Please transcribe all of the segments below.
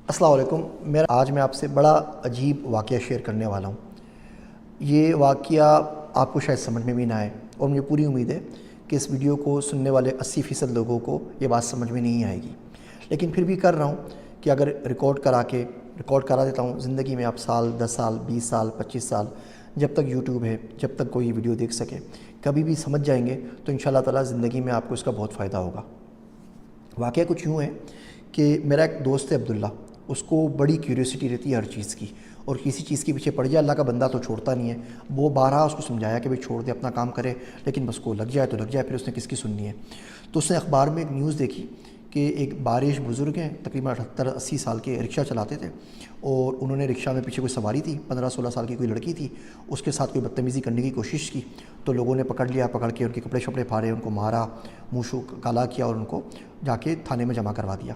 السلام علیکم۔ آج میں آپ سے بڑا عجیب واقعہ شیئر کرنے والا ہوں۔ یہ واقعہ آپ کو شاید سمجھ میں بھی نہ آئے، اور مجھے پوری امید ہے کہ اس ویڈیو کو سننے والے 80% لوگوں کو یہ بات سمجھ میں نہیں آئے گی، لیکن پھر بھی کر رہا ہوں کہ اگر ریکارڈ کرا دیتا ہوں زندگی میں، آپ سال 10 سال 20 سال 25 سال جب تک یوٹیوب ہے، جب تک کوئی ویڈیو دیکھ سکے، کبھی بھی سمجھ جائیں گے تو انشاءاللہ تعالیٰ زندگی میں آپ کو اس کا بہت فائدہ ہوگا۔ واقعہ کچھ یوں ہے کہ میرا ایک دوست ہے عبداللہ، اس کو بڑی کیوریوسٹی رہتی ہے ہر چیز کی، اور کسی چیز کے پیچھے پڑ جائے اللہ کا بندہ تو چھوڑتا نہیں ہے۔ وہ بارہا اس کو سمجھایا کہ بھئی چھوڑ دے، اپنا کام کرے، لیکن بس کو لگ جائے تو لگ جائے، پھر اس نے کس کی سننی ہے۔ تو اس نے اخبار میں ایک نیوز دیکھی کہ ایک بارش بزرگ ہیں، تقریباً 78-80 سال کے، رکشہ چلاتے تھے، اور انہوں نے رکشہ میں پیچھے کوئی سواری تھی، 15-16 سال کی کوئی لڑکی تھی، اس کے ساتھ کوئی بدتمیزی کرنے کی کوشش کی، تو لوگوں نے پکڑ لیا، پکڑ کے ان کے کپڑے شپڑے پھاڑے، ان کو مارا، منہ شو کالا کیا، اور ان کو جا کے تھانے میں جمع کروا دیا۔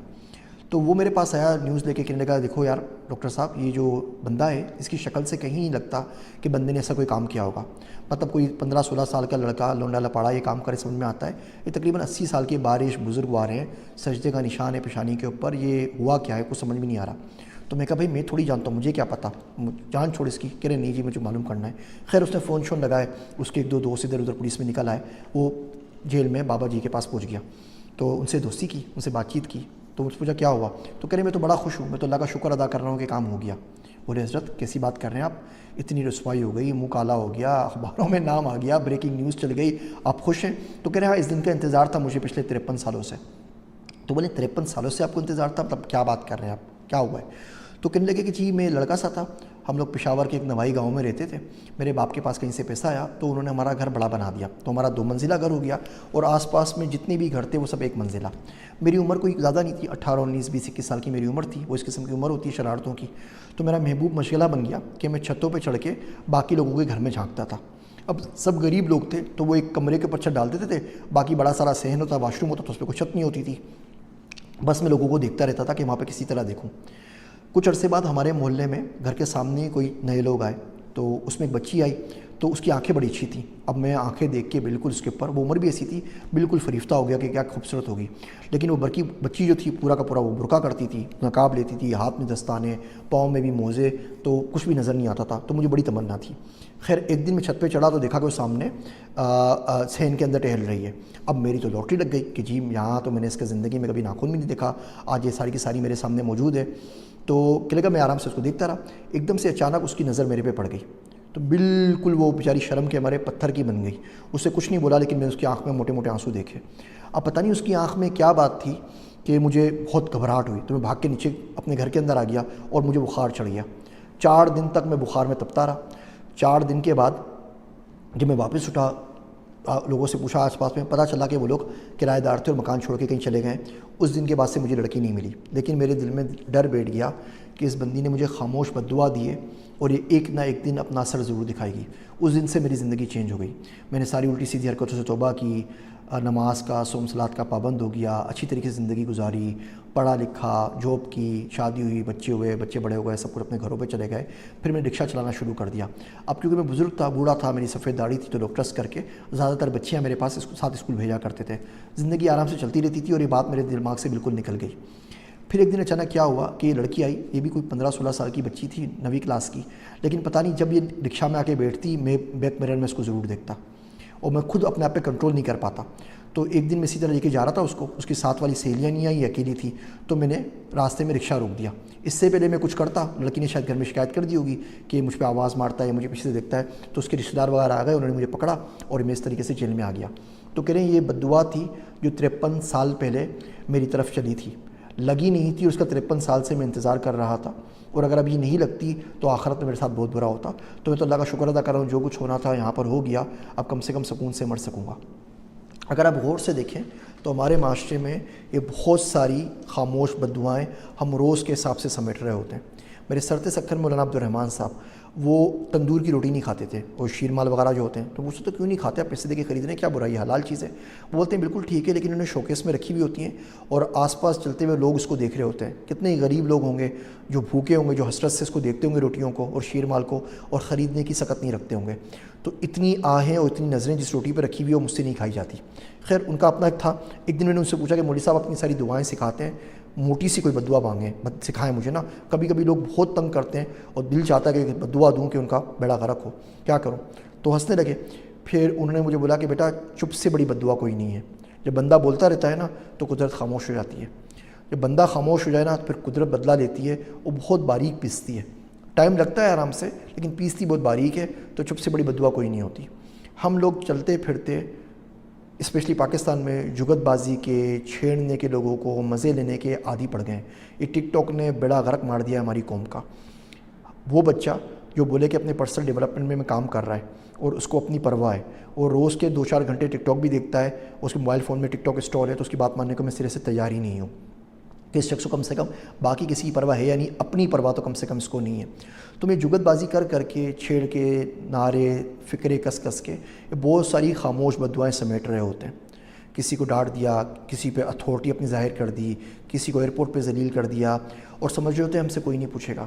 تو وہ میرے پاس آیا نیوز لے کے، کہنے لگا دیکھو یار ڈاکٹر صاحب، یہ جو بندہ ہے اس کی شکل سے کہیں نہیں لگتا کہ بندے نے ایسا کوئی کام کیا ہوگا۔ مطلب کوئی 15-16 سال کا لڑکا لونڈا لپاڑا یہ کام کرے، سمجھ میں آتا ہے؟ یہ تقریباً 80 سال کے بارش بزرگ آ رہے ہیں، سجدے کا نشان ہے پیشانی کے اوپر، یہ ہوا کیا ہے کچھ سمجھ میں نہیں آ رہا۔ تو میں کہا بھائی میں تھوڑی جانتا ہوں، مجھے کیا پتہ، جان چھوڑ اس کی۔ کہہ رہے نہیں جی مجھے معلوم کرنا ہے۔ خیر اس نے فون شون لگائے، اس کے ایک دو دوست ادھر ادھر پولیس میں نکل آئے، وہ جیل میں بابا جی کے پاس پہنچ گیا، تو ان سے دوستی کی، ان سے بات چیت کی، تو مجھ سے پوچھا کیا ہوا، تو کہہ رہے میں تو بڑا خوش ہوں، میں تو اللہ کا شکر ادا کر رہا ہوں کہ کام ہو گیا۔ بولے حضرت کیسی بات کر رہے ہیں آپ، اتنی رسوائی ہو گئی، منہ کالا ہو گیا، اخباروں میں نام آ گیا، بریکنگ نیوز چل گئی، آپ خوش ہیں؟ تو کہہ رہے ہاں اس دن کا انتظار تھا مجھے پچھلے 53 سالوں سے۔ تو بولے 53 سالوں سے آپ کو انتظار تھا، مطلب کیا بات کر رہے ہیں آپ، کیا ہوا ہے؟ تو کہنے لگے کہ جی میں لڑکا سا تھا، ہم لوگ پشاور کے ایک نوائی گاؤں میں رہتے تھے، میرے باپ کے پاس کہیں سے پیسہ آیا تو انہوں نے ہمارا گھر بڑا بنا دیا، تو ہمارا 2 منزلہ گھر ہو گیا، اور آس پاس میں جتنے بھی گھر تھے وہ سب 1 منزلہ۔ میری عمر کوئی زیادہ نہیں تھی، 18 19 20 21 سال کی میری عمر تھی، وہ اس قسم کی عمر ہوتی ہے شرارتوں کی۔ تو میرا محبوب مشغلہ بن گیا کہ میں چھتوں پہ چڑھ کے باقی لوگوں کے گھر میں جھانکتا تھا۔ اب سب غریب لوگ تھے تو وہ ایک کمرے کے اوپر چھت ڈال دیتے تھے، باقی بڑا سارا صحن ہوتا، واش روم ہوتا، تو اس پہ کوئی چھت نہیں ہوتی تھی، بس میں لوگوں کو دیکھتا رہتا تھا کہ وہاں پہ کسی طرح دیکھوں۔ کچھ عرصے بعد ہمارے محلے میں گھر کے سامنے کوئی نئے لوگ آئے، تو اس میں ایک بچی آئی، تو اس کی آنکھیں بڑی اچھی تھیں۔ اب میں آنکھیں دیکھ کے بالکل اس کے اوپر، وہ عمر بھی ایسی تھی، بالکل فریفتہ ہو گیا کہ کیا خوبصورت ہوگی، لیکن وہ بچی جو تھی پورا کا پورا وہ برقع کرتی تھی، نقاب لیتی تھی، ہاتھ میں دستانے، پاؤں میں بھی موزے، تو کچھ بھی نظر نہیں آتا تھا، تو مجھے بڑی تمنا تھی۔ خیر ایک دن میں چھت پہ چڑھا تو دیکھا کہ وہ سامنے صحن کے اندر ٹہل رہی ہے۔ اب میری تو لاٹری لگ گئی کہ جی یہاں تو میں نے اس کے زندگی میں کبھی ناخن بھی نہیں دیکھا، آج یہ ساری کی ساری میرے سامنے موجود ہے۔ تو کہ لگا میں آرام سے اس کو دیکھتا رہا، ایک دم سے اچانک اس کی نظر میرے پہ پڑ گئی، تو بالکل وہ بیچاری شرم کے ہمارے پتھر کی بن گئی۔ اس سے کچھ نہیں بولا، لیکن میں نے اس کی آنکھ میں موٹے موٹے آنسو دیکھے۔ اب پتہ نہیں اس کی آنکھ میں کیا بات تھی کہ مجھے بہت گھبراہٹ ہوئی، تو میں بھاگ کے نیچے اپنے گھر کے اندر آ گیا، اور مجھے بخار چڑھ گیا۔ 4 دن تک میں بخار میں تپتا رہا۔ 4 دن کے بعد جب میں واپس اٹھا، لوگوں سے پوچھا آس پاس میں، پتہ چلا کہ وہ لوگ کرایہ دار تھے اور مکان چھوڑ کے کہیں چلے گئے۔ اس دن کے بعد سے مجھے لڑکی نہیں ملی، لیکن میرے دل میں ڈر بیٹھ گیا کہ اس بندی نے مجھے خاموش بد دعا دی ہے، اور یہ ایک نہ ایک دن اپنا اثر ضرور دکھائے گی۔ اس دن سے میری زندگی چینج ہو گئی، میں نے ساری الٹی سیدھی حرکتوں سے توبہ کی، نماز کا صوم صلات کا پابند ہو گیا، اچھی طریقے سے زندگی گزاری، پڑھا لکھا، جاب کی، شادی ہوئی، بچے ہوئے، بچے بڑے ہو گئے، سب کچھ اپنے گھروں پہ چلے گئے۔ پھر میں نے رکشہ چلانا شروع کر دیا۔ اب کیونکہ میں بزرگ تھا، بوڑھا تھا، میری سفید داڑھی تھی، تو لوگ ٹرسٹ کر کے زیادہ تر بچیاں میرے پاس ساتھ اسکول بھیجا کرتے تھے۔ زندگی آرام سے چلتی رہتی تھی، اور یہ بات میرے دماغ سے بالکل نکل گئی۔ پھر ایک دن اچانک کیا ہوا کہ یہ لڑکی آئی، یہ بھی کوئی 15-16 سال کی بچی تھی، 9ویں کلاس کی، لیکن پتہ نہیں جب یہ رکشہ میں آ کے بیٹھتی، میں بیک میرر میں اس کو ضرور دیکھتا، اور میں خود اپنے آپ پہ کنٹرول نہیں کر پاتا۔ تو ایک دن میں اسی طرح لے کے جا رہا تھا اس کو، اس کی ساتھ والی سہیلیاں نہیں آئی، اکیلی تھی، تو میں نے راستے میں رکشہ روک دیا۔ اس سے پہلے میں کچھ کرتا، لڑکی نے شاید گھر میں شکایت کر دی ہوگی کہ مجھ پہ آواز مارتا ہے یا مجھے پیچھے سے دیکھتا ہے، تو اس کے رشتہ دار وغیرہ آ گئے، انہوں نے مجھے پکڑا، اور میں اس طریقے سے جیل میں آ گیا۔ تو کہہ رہے ہیں یہ بد دعا تھی جو 53 سال پہلے میری طرف چلی تھی، لگی نہیں تھی، اس کا 53 سال سے میں انتظار کر رہا تھا، اور اگر اب یہ نہیں لگتی تو آخرت میں میرے ساتھ بہت برا ہوتا۔ تو میں تو اللہ کا شکر ادا کر رہا ہوں، جو کچھ ہونا تھا یہاں پر ہو گیا، اب کم سے کم سکون سے مر سکوں گا۔ اگر آپ غور سے دیکھیں تو ہمارے معاشرے میں یہ بہت ساری خاموش بد دعائیں ہم روز کے حساب سے سمیٹ رہے ہوتے ہیں۔ میرے سرتے سکھر مولانا عبدالرحمن صاحب، وہ تندور کی روٹی نہیں کھاتے تھے، اور شیر مال وغیرہ جو ہوتے ہیں، تو وہ تو کیوں نہیں کھاتے، آپ پیسے دے کے خرید رہے ہیں، کیا برائی ہے، حلال چیز ہے۔ وہ بولتے ہیں بالکل ٹھیک ہے، لیکن انہیں شوکیس میں رکھی ہوئی ہوتی ہیں، اور آس پاس چلتے ہوئے لوگ اس کو دیکھ رہے ہوتے ہیں۔ کتنے غریب لوگ ہوں گے جو بھوکے ہوں گے، جو حسرت سے اس کو دیکھتے ہوں گے روٹیوں کو اور شیر مال کو، اور خریدنے کی سکت نہیں رکھتے ہوں گے۔ تو اتنی آہیں اور اتنی نظریں جس روٹی پہ رکھی ہوئی ہے وہ مجھ سے نہیں کھائی جاتی۔ خیر ان کا اپنا ایک تھا۔ ایک دن میں نے ان سے پوچھا کہ مولوی صاحب اپنی ساری دعائیں سکھاتے ہیں، موٹی سی کوئی بددعا مانگیں، سکھائیں مجھے نا. کبھی کبھی لوگ بہت تنگ کرتے ہیں اور دل چاہتا ہے کہ بددعا دوں کہ ان کا بیڑا غرق ہو، کیا کروں؟ تو ہنسنے لگے. پھر انہوں نے مجھے بولا کہ بیٹا چپ سے بڑی بددعا کوئی نہیں ہے. جب بندہ بولتا رہتا ہے نا تو قدرت خاموش ہو جاتی ہے. جب بندہ خاموش ہو جائے نا تو پھر قدرت بدلا لیتی ہے، وہ بہت باریک پیستی ہے. ٹائم لگتا ہے آرام سے، لیکن پیستی بہت باریک ہے. تو چپ سے بڑی بددعا کوئی نہیں ہوتی. ہم لوگ چلتے پھرتے اسپیشلی پاکستان میں جگت بازی کے، چھیڑنے کے، لوگوں کو مزے لینے کے عادی پڑ گئے ہیں. یہ ٹک ٹاک نے بیڑا غرق مار دیا ہے ہماری قوم کا. وہ بچہ جو بولے کہ اپنے پرسنل ڈیولپمنٹ میں کام کر رہا ہے اور اس کو اپنی پرواہ ہے، اور روز کے 2-4 گھنٹے ٹک ٹاک بھی دیکھتا ہے، اس کے موبائل فون میں ٹک ٹاک انسٹال ہے، تو اس کی بات ماننے کو میں سرے سے تیار ہی نہیں ہوں. کہ اس شخص کو کم سے کم باقی کسی کی پرواہ ہے، یعنی اپنی پرواہ تو کم سے کم اس کو نہیں ہے. تو میں جگت بازی کر کے، چھیڑ کے، نعرے فکرے کس کے بہت ساری خاموش بددعائیں سمیٹ رہے ہوتے ہیں. کسی کو ڈانٹ دیا، کسی پہ اتھارٹی اپنی ظاہر کر دی، کسی کو ایئرپورٹ پہ ذلیل کر دیا، اور سمجھ رہے ہوتے ہیں ہم سے کوئی نہیں پوچھے گا.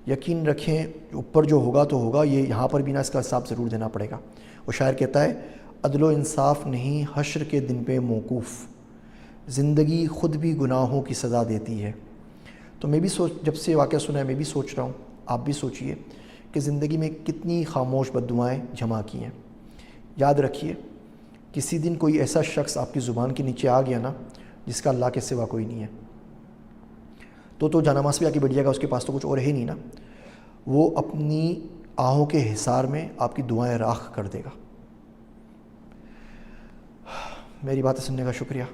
یقین رکھیں اوپر جو ہوگا تو ہوگا، یہ یہاں پر بھی نا اس کا حساب ضرور دینا پڑے گا. وہ شاعر کہتا ہے عدل و انصاف نہیں حشر کے دن پہ موقوف، زندگی خود بھی گناہوں کی سزا دیتی ہے. تو میں بھی جب سے واقعہ سنا ہے میں بھی سوچ رہا ہوں، آپ بھی سوچئے کہ زندگی میں کتنی خاموش بددعائیں جمع کی ہیں. یاد رکھیے کسی دن کوئی ایسا شخص آپ کی زبان کے نیچے آ گیا نا جس کا اللہ کے سوا کوئی نہیں ہے، تو جانماز پہ آ کے بیٹھ جائے گا، اس کے پاس تو کچھ اور ہے نہیں نا. وہ اپنی آہوں کے حصار میں آپ کی دعائیں راکھ کر دے گا. میری باتیں سننے کا شکریہ.